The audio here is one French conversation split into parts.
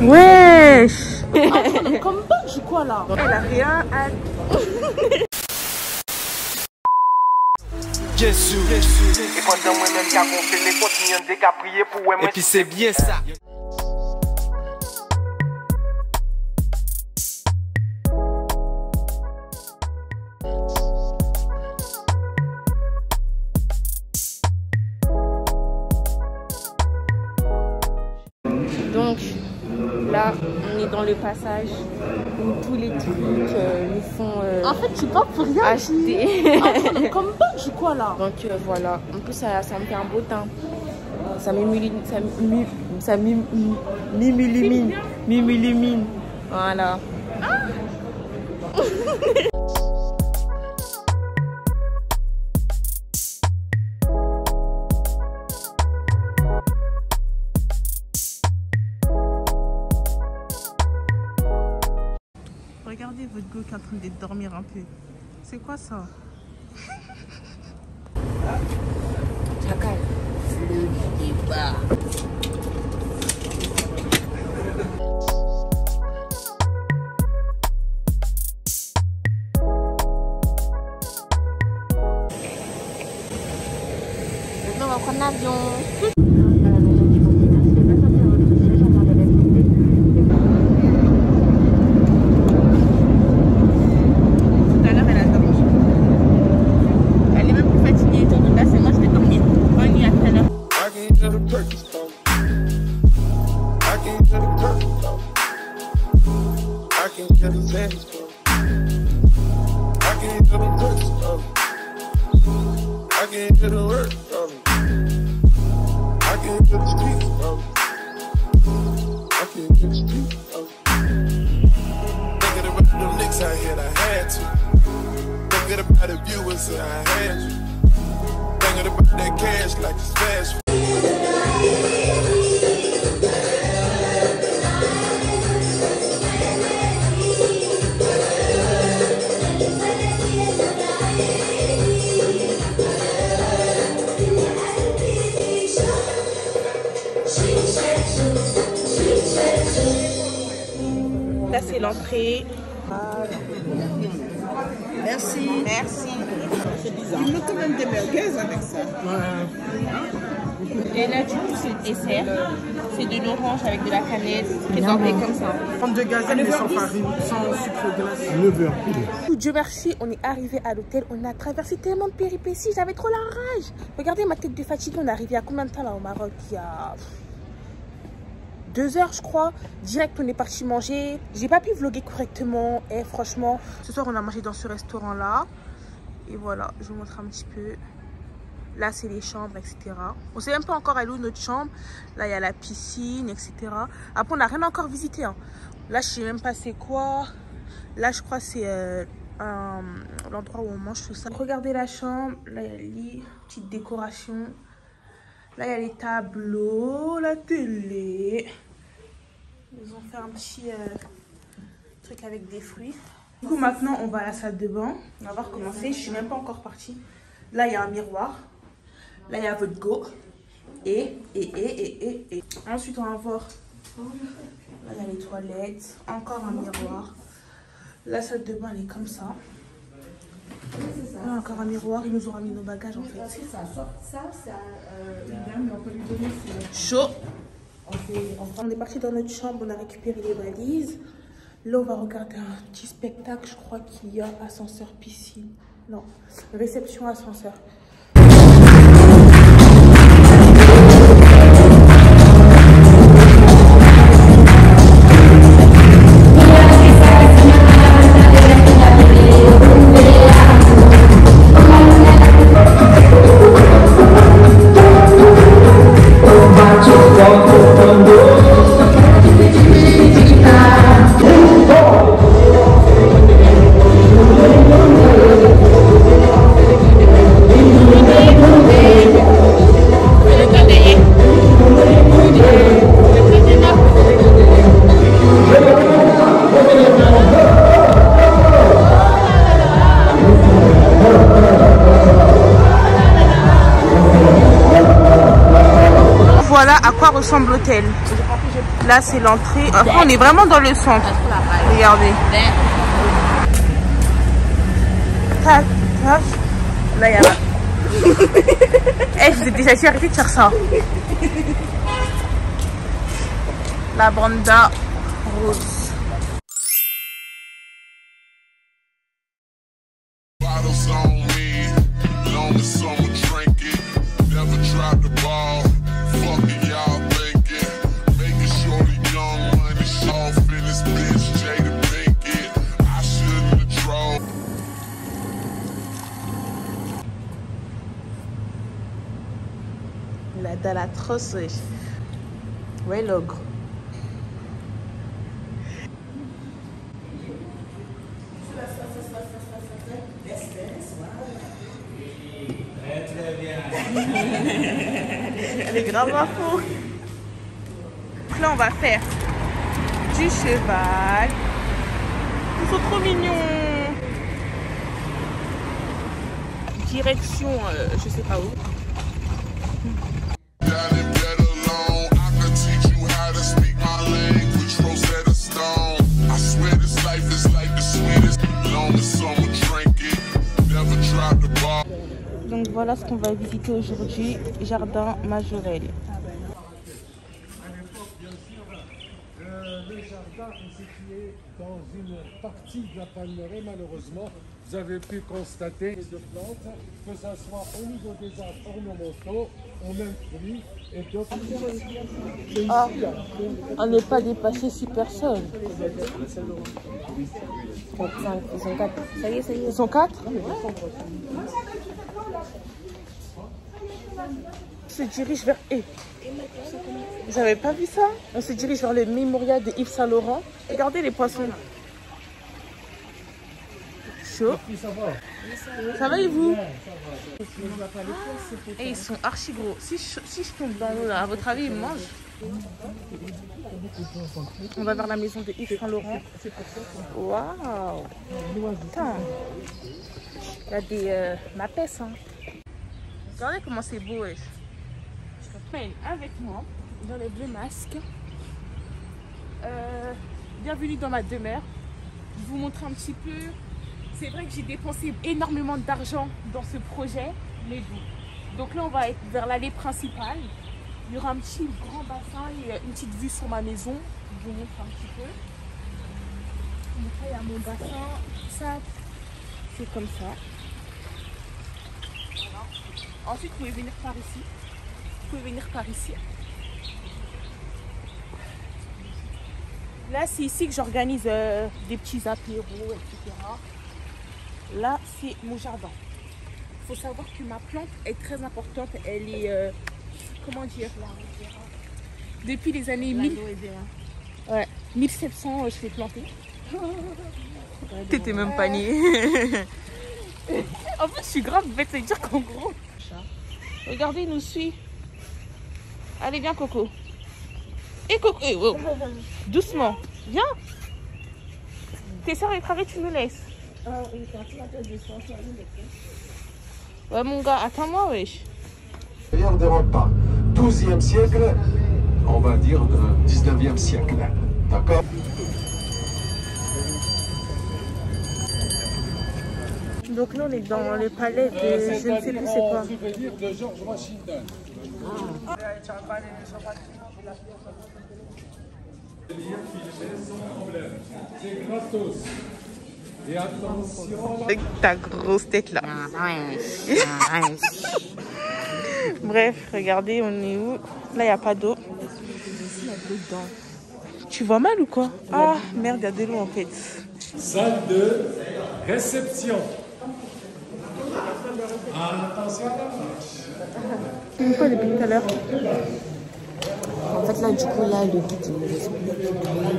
Wesh. Comme badge quoi là? Elle a rien à... Bien sûr. Et pendant moi-même qu'à confirmer, continuer de prier pour moi. Et puis c'est bien ça. Donc là, on est dans le passage où tous les trucs nous font En fait, tu pas pour rien acheter. Comme badge quoi là? Donc voilà, en plus ça me fait un beau teint. Ça m'illumine. Voilà. Regardez votre go qui est en train de dormir un peu. C'est quoi ça? Chacal. Maintenant on va prendre l'avion. Là c'est l'entrée. Merci. C'est bizarre. Il me quand même des merguez avec ça. Et là du coup c'est le dessert. C'est de l'orange avec de la cannelle. Présenté comme ça. Comme de gazelle mais sans farine, sans sucre glace. 9h. Dieu merci, on est arrivé à l'hôtel. On a traversé tellement de péripéties. J'avais trop la rage. Regardez ma tête de fatigue. On est arrivé à combien de temps là au Maroc? Il y a 2 heures je crois. Direct on est parti manger. J'ai pas pu vlogger correctement. Et franchement, ce soir on a mangé dans ce restaurant là. Et voilà, je vous montre un petit peu. Là c'est les chambres, etc. On sait même pas encore à où notre chambre. Là il y a la piscine, etc. Après on n'a rien encore visité hein. Là je sais même pas c'est quoi. Là je crois c'est l'endroit où on mange tout ça. Regardez la chambre. Là il y a le lit, petite décoration. Là il y a les tableaux, la télé. Ils ont fait un petit truc avec des fruits. Du coup maintenant on va à la salle de bain. On va voir comment c'est. Je suis même pas encore partie. Là il y a un miroir. Là il y a votre go. Et. Ensuite on va voir. Là il y a les toilettes. Encore un miroir. La salle de bain elle est comme ça. Là encore un miroir. Ils nous ont remis nos bagages en fait. Chaud. On est parti dans notre chambre. On a récupéré les valises. Là on va regarder un petit spectacle. Je crois qu'il y a ascenseur piscine. Non, réception ascenseur. Là, c'est l'entrée. Enfin, on est vraiment dans le centre. Regardez. Tac, tac. Là, il y a là. Eh, je vous ai déjà dit, arrêtez de faire ça. La Branda rose. La dalle atroce, wesh. Ouais, l'ogre. Très bien. Elle est grave à fond. Là, on va faire du cheval. Ils sont trop mignons. Direction, je sais pas où. Donc voilà ce qu'on va visiter aujourd'hui, Jardin Majorelle. Le jardin est situé dans une partie de la palmeraie, malheureusement. Vous avez pu constater les deux plantes, que ce soit au niveau des arbres ornementaux, on même fruits et d'autres. Ah, on n'est pas dépassé 6 personnes. Ils sont 4. Ça y est, ça y est. Ils sont 4? On se dirige vers... Eh, vous avez pas vu ça? On se dirige vers le mémorial de Yves Saint Laurent. Regardez les poissons. Chaud. Ça va et vous? Et ils sont archi gros. Si je tombe dans l'eau là, à votre avis, ils me mangent? On va vers la maison de Yves Saint Laurent. Waouh! Putain! Il y a des mapes, hein. Regardez comment c'est beau, wesh. Je prends avec moi dans les bleus masques. Bienvenue dans ma demeure. Je vais vous montrer un petit peu. C'est vrai que j'ai dépensé énormément d'argent dans ce projet, mais bon. Donc là, on va être vers l'allée principale. Il y aura un petit grand bassin et une petite vue sur ma maison. Je vous montre un petit peu. Donc là, il y a mon bassin. Ça, c'est comme ça. Voilà. Ensuite, vous pouvez venir par ici. Vous pouvez venir par ici. Là, c'est ici que j'organise des petits apéros, etc. Là, c'est mon jardin. Il faut savoir que ma plante est très importante. Elle est, comment dire, depuis les années 1700, je l'ai plantée. T'étais même pas née. En fait, je suis grave bête, ça veut dire qu'en gros... Regardez, il nous suit. Allez, viens, Coco. Et Coco, oh. Doucement. Viens. T'es sûr avec Harry, tu me laisses. Ouais, mon gars, attends-moi, wesh. Rien ne déroge pas. 12e siècle, on va dire 19e siècle. D'accord? Donc là, on est dans le palais de... je ne sais plus c'est quoi. Souvenir de George Washington. C'est gratos. Et attention... Avec ta grosse tête là. Bref, regardez, on est où? Là, il n'y a pas d'eau. Tu vois mal ou quoi? Ah, merde, il y a de l'eau en fait. Salle de réception. Attention à la marche. C'est quoi depuis tout à l'heure? En fait, là, du coup, là, le guide, il me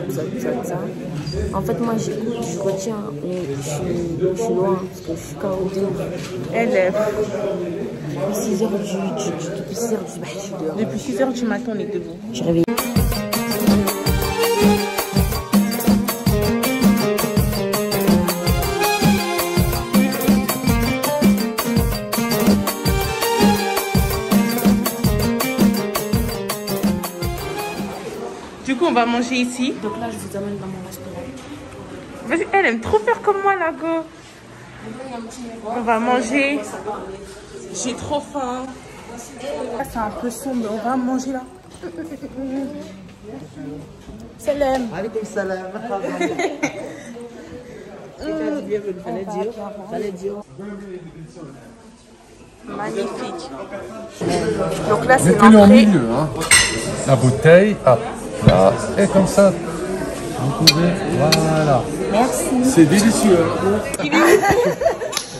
explique ça. En fait, moi, j'écoute, je retiens, mais je suis loin, parce que je suis KO2. Elle, Depuis 6h depuis 6h du matin, je suis dehors. depuis 6h du matin, on est debout. J'ai réveillé. Du coup, coup, on va manger ici. Donc là, je vous amène dans mon restaurant. Vas-y, elle aime trop faire comme moi, la go. On va manger. J'ai trop faim. Là, c'est un peu sombre, mais on va manger là. Salam. Alaykoum salam. Magnifique. Donc là, c'est Mettez-le en l'entrée. milieu, hein. La bouteille, hop, là, et comme ça, vous pouvez, voilà. Merci. C'est délicieux.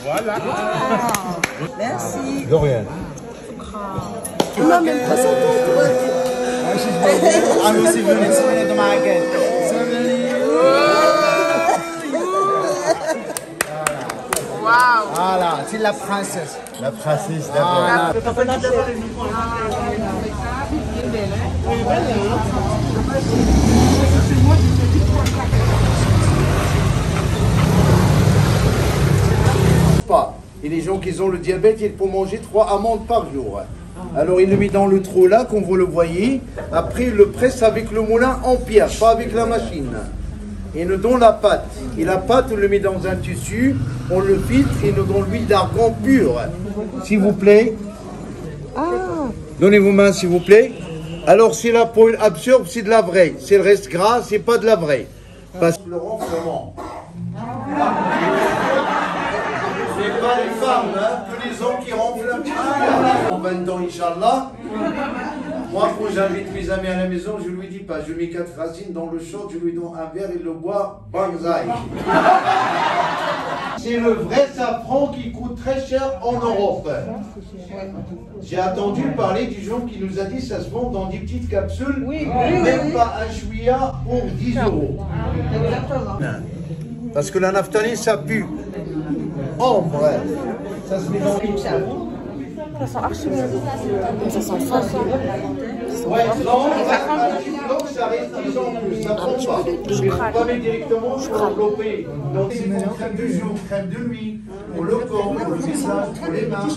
Voilà. Merci. De rien. Non, même pas ça. I'm aussi venu de Marrakech. Waouh. Voilà, c'est la princesse. La princesse d'abord. Pas. Et les gens qui ont le diabète, il faut manger 3 amandes par jour. Alors il le met dans le trou là, comme vous le voyez. Après il le presse avec le moulin en pierre, pas avec la machine. Et nous donnons la pâte. Et la pâte, on le met dans un tissu, on le filtre et nous donnons l'huile d'argan pure. S'il vous plaît. Donnez vos mains s'il vous plaît. Alors si la peau absorbe, c'est de la vraie. Si elle reste gras, c'est pas de la vraie. Parce que le renflement. C'est pas les femmes, hein, que les hommes qui renflent un petit peu. En 20 ans, Inch'Allah. Moi, quand j'invite mes amis à la maison, je lui dis pas, je mets 4 racines dans le shot, je lui donne un verre et le boit, banzai. C'est le vrai safran qui coûte très cher en Europe. J'ai entendu parler du gens qui nous a dit ça se vend dans des petites capsules, même pas un chouïa pour 10 euros. Parce que la naphtaline, ça pue. En bref, ça se met dans le savon. Ça sent archi bon. Ça sent fort. Ouais, non, ça reste 10 ans en plus, ça prend pas. Je ne vais pas mettre directement, je vais envelopper. Donc c'est une crème de jour, crème de nuit, pour le corps, pour le visage, pour les mains.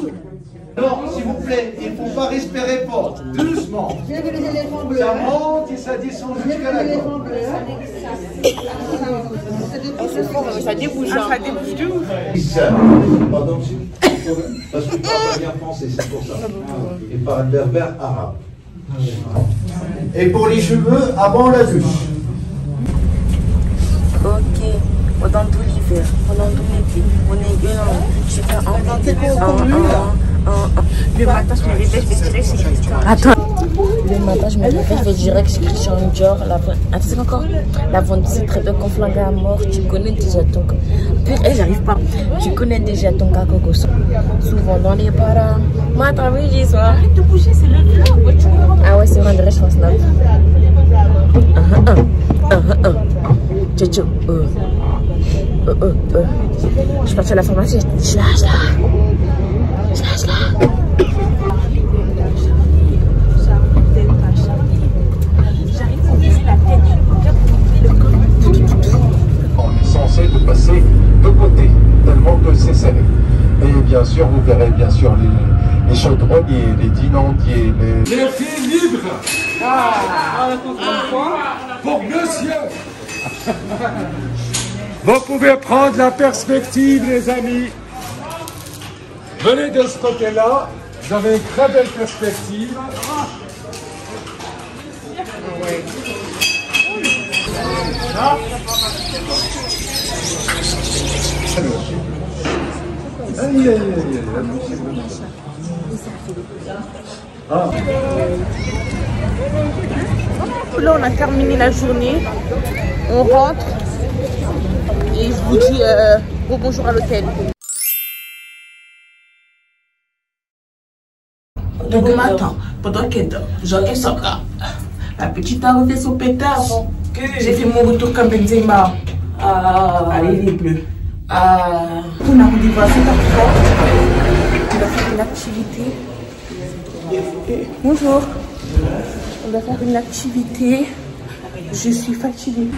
Non, s'il vous plaît, il ne faut pas respirer fort, doucement. Ça monte et ça descend jusqu'à la gorge. Ça débouche. Ça débouche de ouf. Pardon, monsieur. Parce que je parle pas bien français, c'est pour ça. Et par un berbère arabe. Et pour les cheveux, avant la douche. Ok. Pendant tout l'hiver, pendant tout l'été, on est bien. Je fais Le matin, je me réveille, je vais direct chez Christian. Attends. Le matin, je me réveille, je vais direct chez Christian Dior. Attends, encore. La vente, c'est très bien qu'on flingue à mort. Tu connais déjà ton gars. Putain, j'arrive pas. Tu connais déjà ton gars, Coco. Souvent dans les paras. Matin, oui, j'y sois. Arrête de bouger, c'est le vlog. Ah ouais, c'est vrai, je pense là. Tchou. Je suis partie à la pharmacie. Je lâche là. On est censé de passer de côté, tellement que c'est serré. Et bien sûr, vous verrez bien sûr les chaudronniers, les dinandiers, Les filles libres. Pour monsieur. Vous pouvez prendre la perspective, les amis. Venez de ce côté-là. Vous avez une très belle perspective. Là, on a terminé la journée. On rentre. Et je vous dis bonjour à l'hôtel. Donc matin, pendant qu'elle dort, Jacques Sokra, la petite a refait son pétard. J'ai fait mon retour comme Benzema. Allez, les bleus. On a rendez-vous à 7h30. On va faire une activité. Bonjour. On va faire une activité. Je suis fatiguée.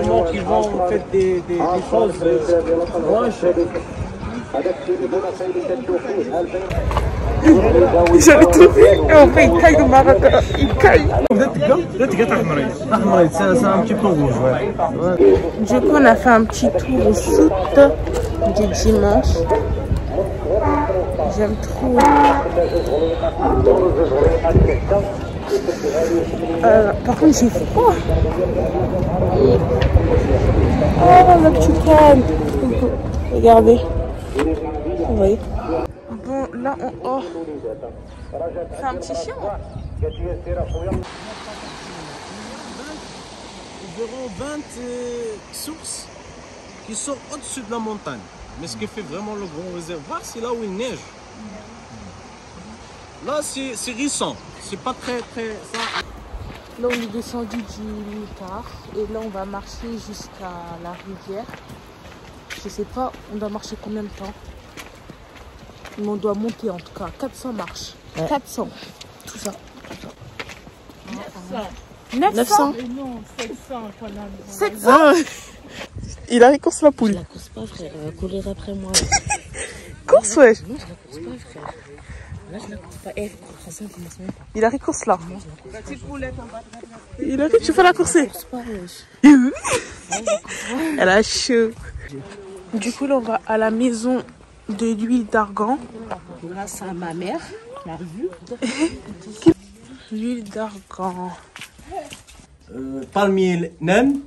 généralement qui vont faire des choses proches. J'avais tout vu et en fait il caille le Maroc, il caille. C'est un petit peu rouge, ouais. Du coup on a fait un petit tour au shoot du dimanche. J'aime trop. Par contre j'ai froid. Oh le petit calme. Regardez. Vous voyez. Bon là on... Oh. C'est un petit chien. 20 sources qui sont au-dessus de la montagne. Mais ce qui fait vraiment le grand réservoir, c'est là où il neige. Là, c'est récent. C'est pas très... ça. Là, on est descendu du tard. Et là, on va marcher jusqu'à la rivière. Je sais pas, on doit marcher combien de temps. Mais on doit monter en tout cas. 400 marches. Ouais. 400. Tout ça. 900. Mais non, 700. 700. Il a course la poule. Je la course pas, frère. Elle va courir après moi. Course, ouais. Non, je la course pas, frère. Là, je la course pas. Eh, ça commence même pas. Il a course là. Moi, je la course pas. Il a tu fais la courser. Je course pas, wesh. Elle a chaud. Du coup, là, on va à la maison de l'huile d'argan. Grâce à ma mère, la revue. L'huile d'argan. Palmier naine,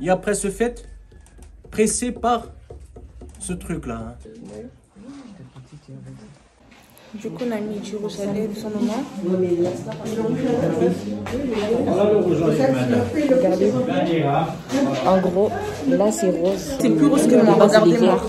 et après ce fait, pressé par ce truc-là. Du coup, on a mis du rouge à lèvres, son moment. Regardez. En gros, là, c'est rose. C'est plus rose que moi, regardez-moi.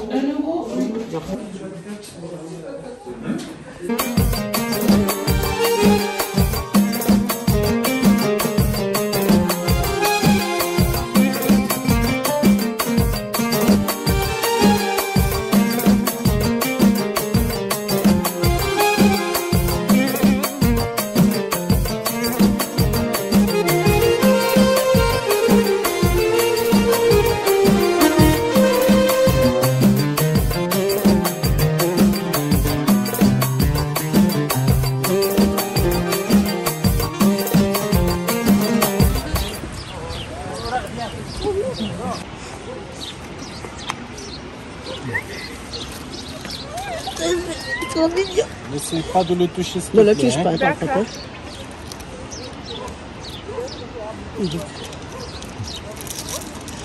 N'essaye pas de le toucher. Ne le touche pas, attends.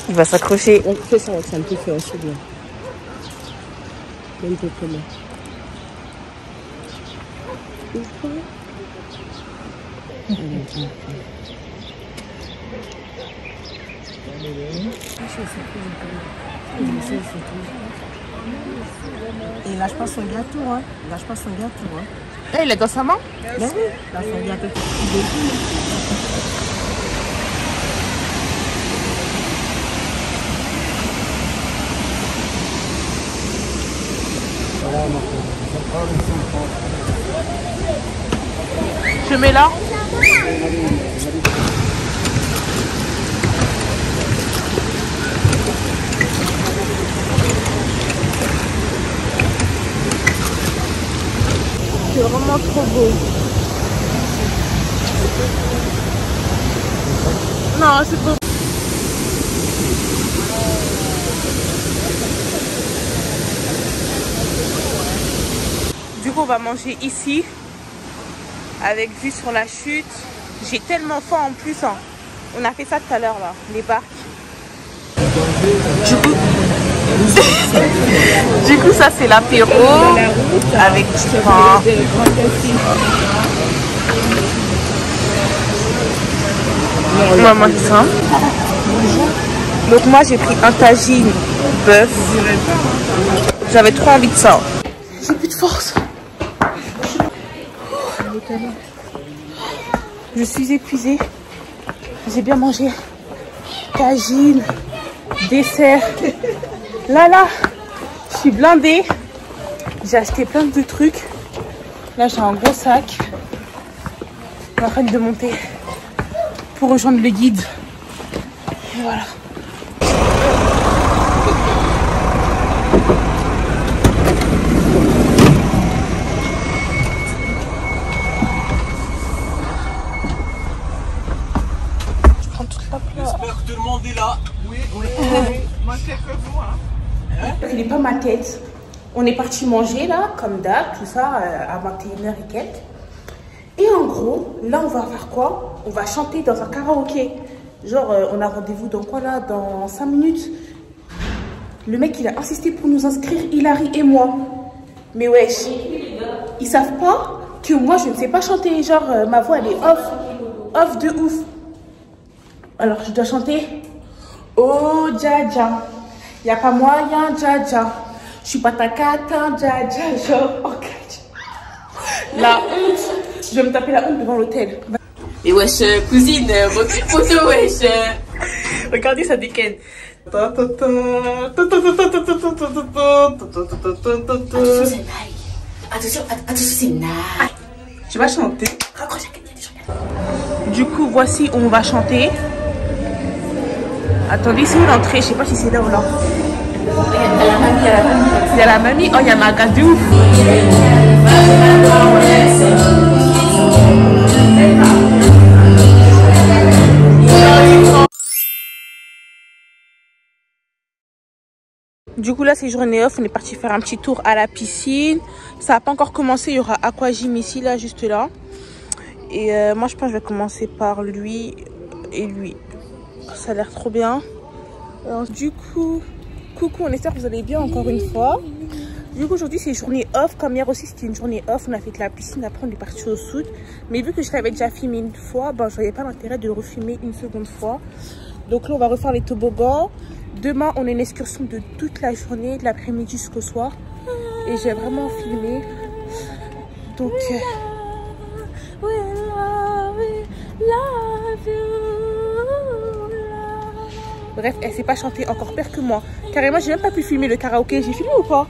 Il va s'accrocher. On fait ça avec ça, un petit peu aussi bien. Un peu comme ça. Il lâche pas son gâteau, hein. Il lâche pas son gâteau, hein. Eh, il est dans sa main? Ben oui, il a son gâteau. Je mets là. C'est vraiment trop beau. Non, c'est beau. Du coup, on va manger ici, avec vue sur la chute. J'ai tellement faim en plus. Hein. On a fait ça tout à l'heure, là, les barques. Du coup, ça c'est l'apéro avec du pain. On va manger ça. Donc moi j'ai pris un tagine bœuf. J'avais trop envie de ça. J'ai plus de force. Je suis épuisée. J'ai bien mangé. Tagine, dessert. Là, je suis blindée. J'ai acheté plein de trucs. Là, j'ai un gros sac. Je suis en train de monter pour rejoindre le guide. Et voilà. c'est que vous, hein. Ce n'est pas ma tête. On est parti manger là, comme d'hab, tout ça, à 21h et quelques. Et en gros, là, on va faire quoi? On va chanter dans un karaoké. Genre, on a rendez-vous dans quoi là? Dans 5 minutes. Le mec, il a insisté pour nous inscrire, Hilary et moi. Mais wesh, ils savent pas que moi, je ne sais pas chanter. Genre, ma voix, elle est off. Off de ouf. Alors, je dois chanter. Oh, dja dja. Y'a pas moyen, dja dja. Je suis pas ta cata, dja dja. Genre, ok. La honte. Je vais me taper la honte devant l'hôtel. Et wesh, cousine, votre photo, wesh. Regardez, ça dégaine. Attention, c'est Nike. Attention, c'est Nike. Tu vas chanter. Du coup, voici où on va chanter. Attendez, c'est où l'entrée? Je sais pas si c'est là ou là. Il y a la mamie. Oh, il y a ma gade de ouf. Du coup là c'est journée off, on est parti faire un petit tour à la piscine. Ça n'a pas encore commencé, il y aura aquagym ici là, juste là. Et moi je pense que je vais commencer par lui et lui. Ça a l'air trop bien. Alors, du coup, coucou, on espère que vous allez bien encore une fois. Du coup aujourd'hui c'est journée off, comme hier aussi c'était une journée off. On a fait de la piscine, après on est parti au sud. Mais vu que je l'avais déjà filmé une fois, ben, je voyais pas l'intérêt de le refilmer une seconde fois. Donc là on va refaire les toboggans. Demain, on a une excursion de toute la journée, de l'après-midi jusqu'au soir. Et j'ai vraiment filmé. Donc... Bref, elle sait pas chanter, encore pire que moi. Carrément, j'ai même pas pu filmer le karaoké. J'ai filmé ou pas?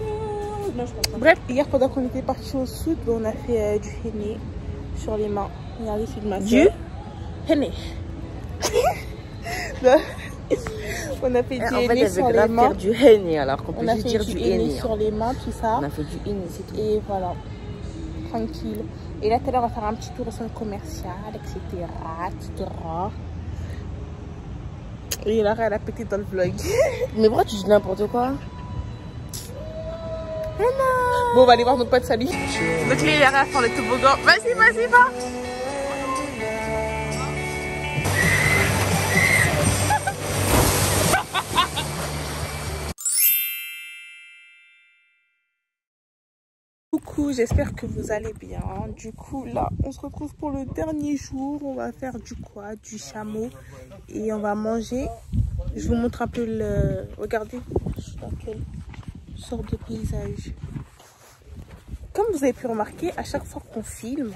Non, je pense pas. Bref, hier, pendant qu'on était parti au sud, on a fait du henné sur les mains. Regardez, c'est de ma soeur. Du henné. On a fait du henné sur les mains. Faire du henné, alors qu'on peut on a juste fait dire du du henné henné. sur les mains, tout ça. On a fait du henné, c'est tout. Et voilà, tranquille. Et là, tout à l'heure, on va faire un petit tour au centre commercial, etc. Et là, elle a pété dans le vlog. Mais pourquoi tu dis n'importe quoi? Bon, on va aller voir notre pote, salut. Donc là, il est à faire le toboggan. Vas-y, vas-y, va. Coucou, j'espère que vous allez bien. Du coup, là, on se retrouve pour le dernier jour. On va faire du quad, du chameau et on va manger. Je vous montre un peu le... Regardez, je suis dans quelle sorte de paysage. Comme vous avez pu remarquer, à chaque fois qu'on filme,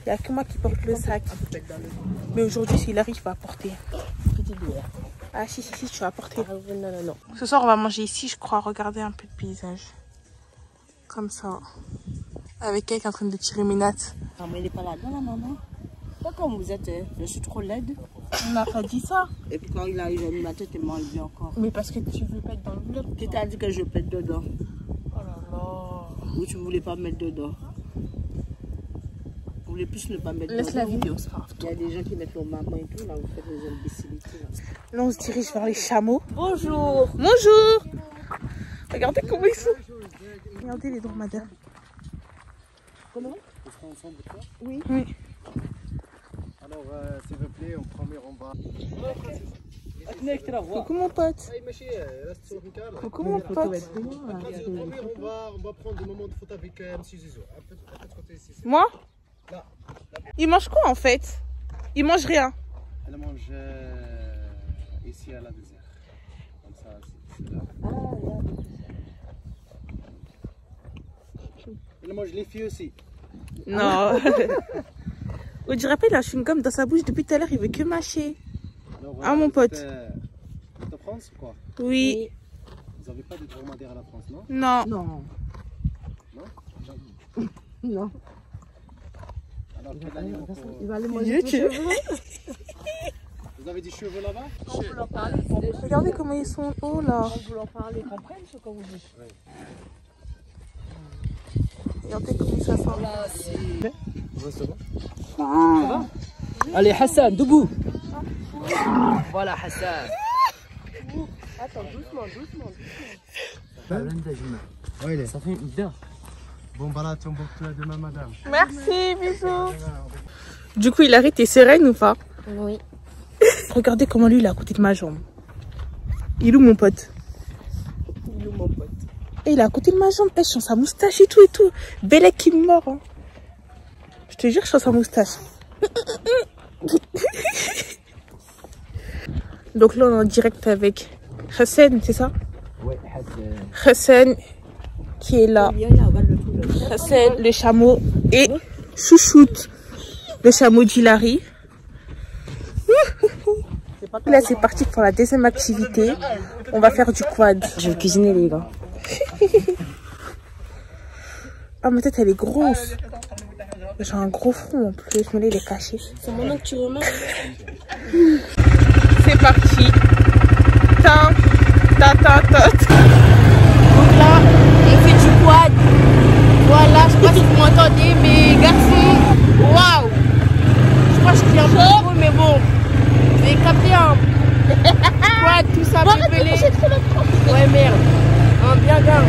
il n'y a que moi qui porte le sac. Mais aujourd'hui, s'il arrive, il va porter. Ah si, tu vas porter. Non. Ce soir, on va manger ici, je crois. Regardez un peu de paysage. Comme ça. Avec quelqu'un en train de tirer mes nattes. Non, mais il n'est pas là-dedans, la maman. Pas comme vous êtes, je suis trop laide. On n'a pas dit ça. Et puis quand il arrive, j'ai mis ma tête et m'a enlevé encore. Mais parce que tu veux pas être dans le vlog. Qui t'a dit que je pète dedans? Oh là là. Ou tu voulais pas me mettre dedans? Vous voulez plus ne pas mettre Laisse dedans? la vidéo, c'est pas grave. Il y a des gens qui mettent leur maman et tout, là, vous faites des imbécilités. Là, on se dirige vers les chameaux. Bonjour. Bonjour. Regardez comment ils sont. Regardez les dromadaires. Comment? On sera ensemble, toi? Oui. Alors, s'il vous plaît, on va... Coucou mon pote. Coucou mon pote. On va prendre des moments de photo avec MC Zizou. Un peu de côté ici. Moi? Là. Il mange quoi en fait? Il mange rien. Elle mange ici à la désert. Comme ça, c'est là. Elle mange les filles aussi. Non. On dirait pas, il a un chewing-gum dans sa bouche depuis tout à l'heure, il veut que mâcher. Alors, ah mon pote. Vous êtes en France ou quoi? Oui. Vous n'avez pas de dromadaire à la France, non? Non. Non. Non? Non. Alors, quel animal Il va aller manger tous cheveux. Vous avez des cheveux là-bas? On peut leur parler. Regardez comment ils sont hauts là. On peut leur parler, comprennent ce que vous dites. Oui. Regardez comment ça sent. Là, c'est... Ah. Allez Hassan, debout. Voilà Hassan. Attends, doucement. Ça fait bien. Bon balaton pour toi demain, madame. Merci, bisous. Du coup, Hilary, t'es sereine ou pas? Oui. Regardez comment lui, il est à côté de ma jambe. Il est où mon pote? Et il est à côté de ma jambe. Je sens sa moustache et tout. Bellec qui me mord. Hein. Je te jure, je sens sa moustache. Donc là, on est en direct avec Hassan, c'est ça? Oui, Hassan qui est là. Hassan, le chameau. Et Chouchoute, le chameau d'Hilary. Là, c'est parti pour la deuxième activité. On va faire du quad. Je vais cuisiner, les gars. Ah, ma tête, elle est grosse. J'ai un gros front en plus. Mais là, il est caché. C'est maintenant que tu remets. C'est parti. Ta. Donc là, on fait du quad. Voilà, je sais pas si vous m'entendez, mais garçons, waouh. Je crois que je crie un peu trop, mais bon. Vous avez capté un quad, tout ça, pépélé. Ouais, merde. Un bien gars.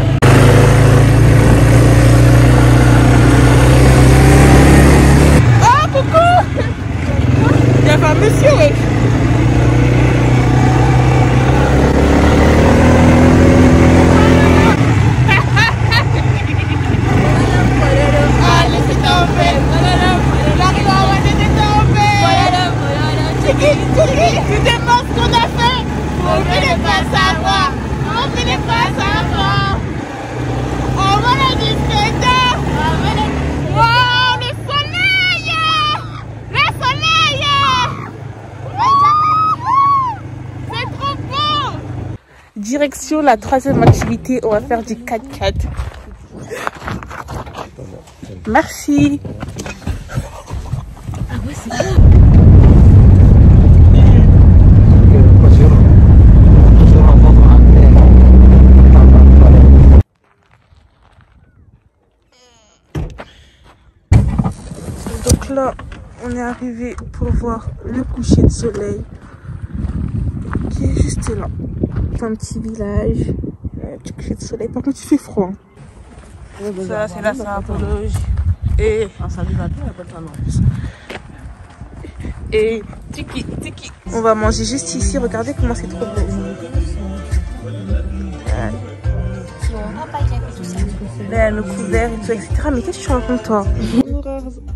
Oh, coucou. Il y avait un monsieur, ouais. Tu demandes ce qu'on a fait. On ne voulait pas savoir. On va la discuter. Wow, le soleil. C'est trop beau. Direction la troisième activité. On va faire du 4x4. Merci. Donc là, on est arrivé pour voir le coucher de soleil qui est juste là. C'est un petit village, un petit coucher de soleil. Par contre, il fait froid. Ça, c'est la Saint-Apologie. Et tiki. On va manger juste ici. Regardez comment c'est trop beau. Là, le couvert et tout, etc. Mais qu'est-ce que tu racontes, toi?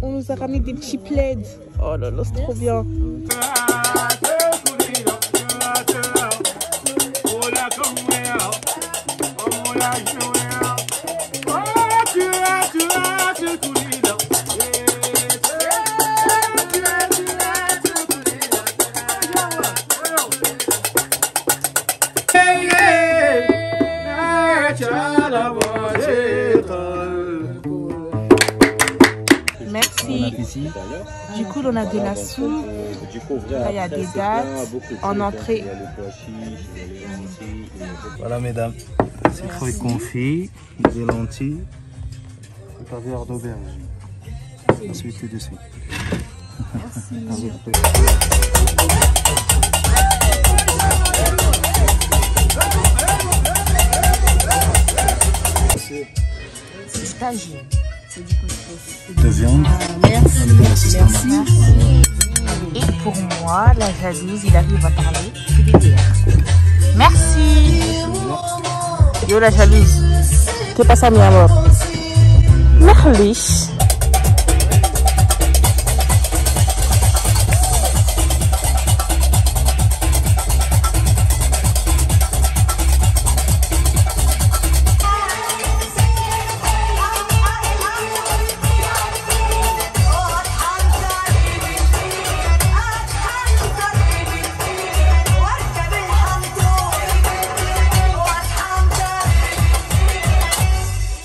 On nous a ramené des petits plaids. Oh là là, c'est trop bien. Merci. Du coup, on a de la soupe. Là, il y a des dattes en entrée. Voilà, mesdames. C'est fruits confits, des lentilles, un caviar d'auberge. Ensuite, tout de suite. Merci. C'est stagiaire. De viande. Merci. Et pour moi, la jalouse, il arrive à parler. C'est l'idéal. Merci. Yo, la jalouse. ¿Qué pasa, mi amor? Merci.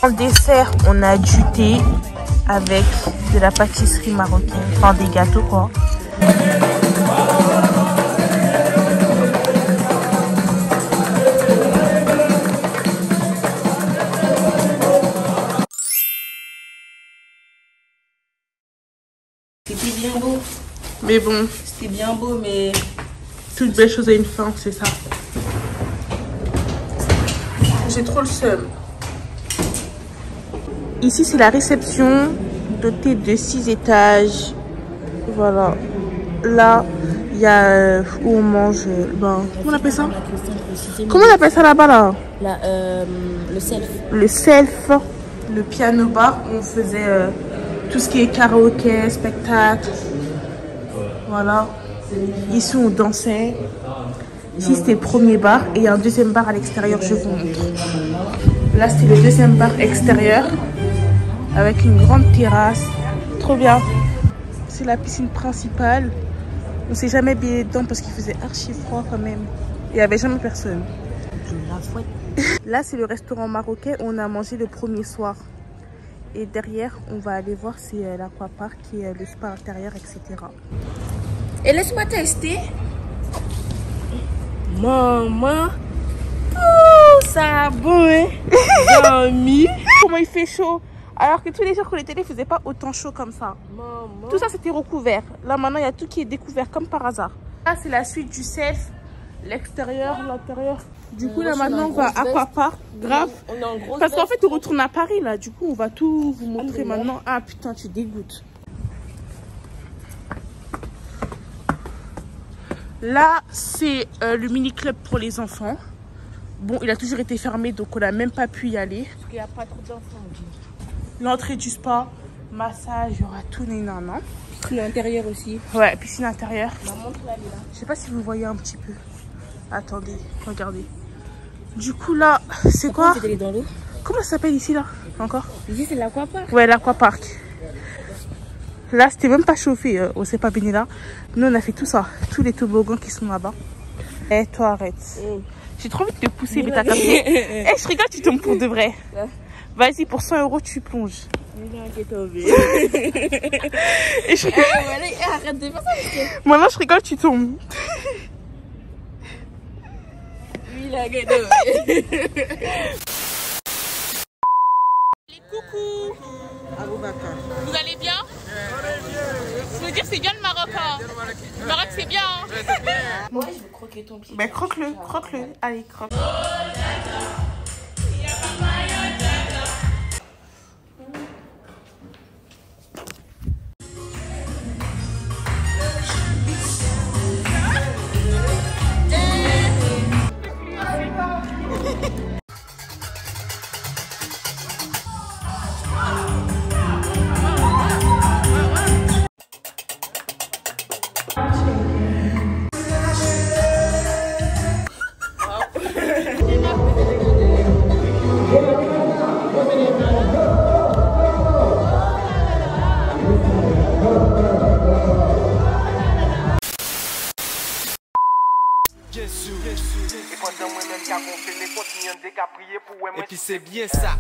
En dessert, on a du thé avec de la pâtisserie marocaine, enfin des gâteaux quoi. C'était bien beau. Mais bon, C'était bien beau, mais toute belle chose a une fin, c'est ça. j'ai trop le seum. Ici, c'est la réception dotée de 6 étages. Voilà. Là, il y a où on mange. Ben, comment on appelle ça? Comment on appelle ça là-bas là? Le self. Le self. Le piano bar. On faisait tout ce qui est karaoké, spectacle. Voilà. Ici, on dansait. Ici, c'était le premier bar. Et il y a un deuxième bar à l'extérieur. Je vous montre. Là, c'était le deuxième bar extérieur. Avec une grande terrasse. Trop bien. C'est la piscine principale. On s'est jamais baigné dedans parce qu'il faisait archi froid quand même. Il n'y avait jamais personne. Là, c'est le restaurant marocain où on a mangé le premier soir. Et derrière, on va aller voir, c'est l'aquapark qui est le spa intérieur, etc. Et laisse-moi tester. Maman. Oh, ça a bon, hein. Dormi. Comment il fait chaud. Alors que tous les jours qu'on était là, il ne faisait pas autant chaud comme ça. Maman. Tout ça, c'était recouvert. Là, maintenant, il y a tout qui est découvert comme par hasard. Là, c'est la suite du self. L'extérieur, l'intérieur. Du coup, là, maintenant, on va à Aquapark. Grave. Parce qu'en fait, on retourne à Paris, là. Du coup, on va tout vous montrer maintenant. Ah, putain, tu dégoûtes. Là, c'est le mini-club pour les enfants. Bon, il a toujours été fermé, donc on n'a même pas pu y aller. Parce qu'il n'y a pas trop d'enfants. L'entrée du spa, massage, il y aura tout les nanas. Piscine intérieure aussi. Ouais, piscine intérieure. Montre-la, là. Je sais pas si vous voyez un petit peu. Attendez, regardez. Du coup, là, c'est quoi? Dans l'eau. Comment ça s'appelle ici, là? Encore? Ici, c'est l'aquapark. Ouais, l'aquapark. Là, c'était même pas chauffé. On s'est pas baigné là. Nous, on a fait tout ça. Tous les toboggans qui sont là-bas. Eh, toi, arrête. J'ai trop envie de te pousser, mais t'as capté. Eh, je rigole, tu tombes pour de vrai. Vas-y, pour 100 €, tu plonges. Et je rigole. Arrête de faire ça. Maintenant, je rigole, tu tombes. Coucou. Vous allez bien? Je veux dire, c'est bien le Maroc. Hein. Le Maroc, c'est bien. Hein. Moi, je veux croquer ton pied. Ben, croque-le, croque-le. Allez, croque. Et pendant moi-même qu'à gonfler les continuer de prier pour moi. Et puis c'est bien ça.